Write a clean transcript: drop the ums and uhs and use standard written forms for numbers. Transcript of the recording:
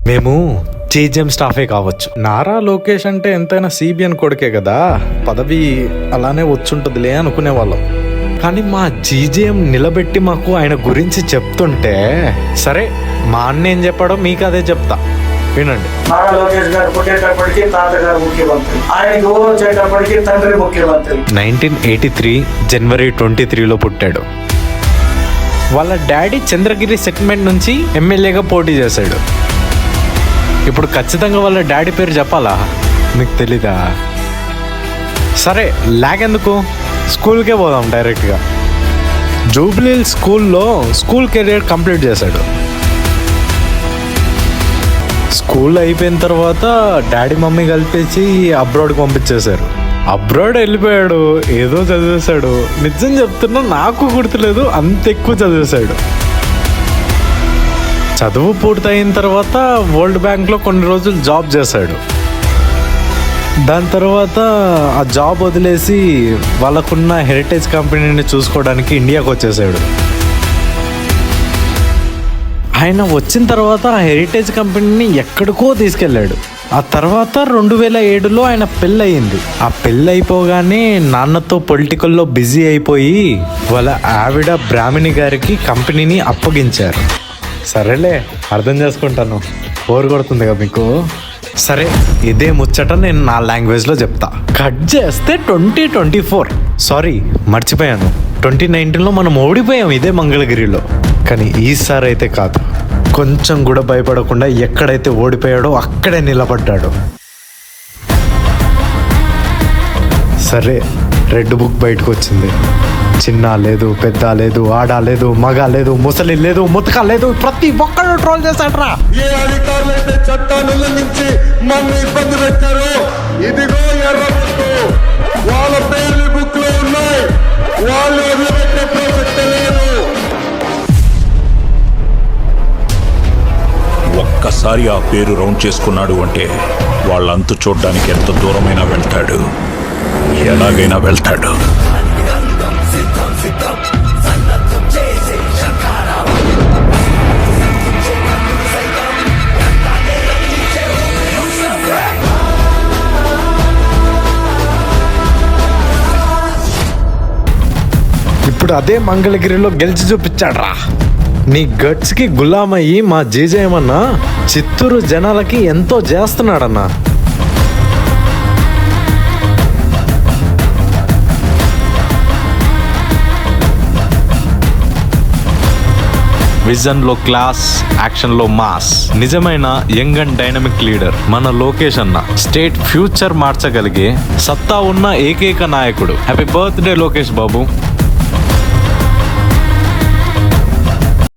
మేము జీజీఎం స్టాఫే కావచ్చు. నారా లోకేష్ అంటే ఎంతైనా సిబిఎన్ కొడుకే కదా, పదవి అలానే వచ్చుంటుందిలే అనుకునే వాళ్ళం. కానీ మా జీజీఎం నిలబెట్టి మాకు ఆయన గురించి చెప్తుంటే, సరే మా అన్న ఏం చెప్పాడో మీకు అదే చెప్తా, వినండి. నారా లోకేష్ గారు పుట్టేటప్పటికి తాతగారు ముఖ్యమంత్రి, ఆయన గౌరవం వచ్చేటప్పటికి తండ్రి ముఖ్యమంత్రి. 1983 జనవరి 23లో పుట్టాడు. వాళ్ళ డాడీ చంద్రగిరి సెటిల్మెంట్ నుంచి ఎమ్మెల్యేగా పోటీ చేశాడు. ఇప్పుడు ఖచ్చితంగా వాళ్ళ డాడీ పేరు చెప్పాలా? మీకు తెలీదా? సరే లాగెందుకు, స్కూల్కే పోదాం డైరెక్ట్గా. జూబ్లీ స్కూల్లో స్కూల్ కెరియర్ కంప్లీట్ చేశాడు. స్కూల్ అయిపోయిన తర్వాత డాడీ మమ్మీ కలిపేసి అబ్రాడ్కి పంపించేశారు. అబ్రాడ్ వెళ్ళిపోయాడు, ఏదో చదివేశాడు. నిజం చెప్తున్నా, నాకు గుర్తులేదు, అంత ఎక్కువ చదివేశాడు. చదువు పూర్తయిన తర్వాత వరల్డ్ బ్యాంక్లో కొన్ని రోజులు జాబ్ చేశాడు. దాని తర్వాత ఆ జాబ్ వదిలేసి వాళ్ళకున్న హెరిటేజ్ కంపెనీని చూసుకోవడానికి ఇండియాకి వచ్చేసాడు. ఆయన వచ్చిన తర్వాత ఆ హెరిటేజ్ కంపెనీని ఎక్కడికో తీసుకెళ్ళాడు. ఆ తర్వాత 2007లో ఆయన పెళ్ళి అయింది. ఆ పెళ్ళి అయిపోగానే నాన్నతో పొలిటికల్లో బిజీ అయిపోయి వాళ్ళ ఆవిడ బ్రాహ్మణి గారికి కంపెనీని అప్పగించారు. సరేలే, అర్థం చేసుకుంటాను, బోర్ కొడుతుంది కదా మీకు. సరే, ఇదే ముచ్చట నేను నా లాంగ్వేజ్లో చెప్తా. కట్ చేస్తే 2024, సారీ మర్చిపోయాను, 2019లో మనం ఓడిపోయాం ఇదే మంగళగిరిలో. కానీ ఈసారి అయితే కాదు, కొంచెం కూడా భయపడకుండా ఎక్కడైతే ఓడిపోయాడో అక్కడే నిలబడ్డాడు. సరే, రెడ్ బుక్ బయటకు వచ్చింది. చిన్న లేదు, పెద్ద లేదు, ఆడ లేదు, మగ లేదు, ముసలి లేదు, ముతక లేదు, ప్రతి ఒక్కరు ట్రోల్ చేశాడ్రా. ఏ అధికారులు అయితే చట్టాన్ని ఉల్లంఘించి మమ్మల్ని ఇబ్బంది పెట్టారో, ఇదిగో ఎర్రబుక్కు, వాళ్ళ పేర్లు బుక్ లో ఉన్నాయి, వాళ్ళు వదిలిపెట్టే ప్రసక్తి లేదు. ఒక్కసారి ఆ పేరు రౌండ్ చేసుకున్నాడు అంటే వాళ్ళంతు చూడ్డానికి ఎంత దూరమైనా వెళ్తాడు, ఎలాగైనా వెళ్తాడు. ఇప్పుడు అదే మంగళగిరిలో గెలిచి చూపించాడ్రా. నీ గట్స్కి గులామయ్యి మా జీజేమన్నా చిత్తూరు జనాలకి ఎంతో చేస్తున్నాడన్నా. విజన్లో క్లాస్, యాక్షన్లో మాస్, నిజమైన యంగ్ అండ్ డైనమిక్ లీడర్ మన లోకేష్ అన్న. స్టేట్ ఫ్యూచర్ మార్చగలిగే సత్తా ఉన్న ఏకైక నాయకుడు. Happy birthday Lokesh Babu.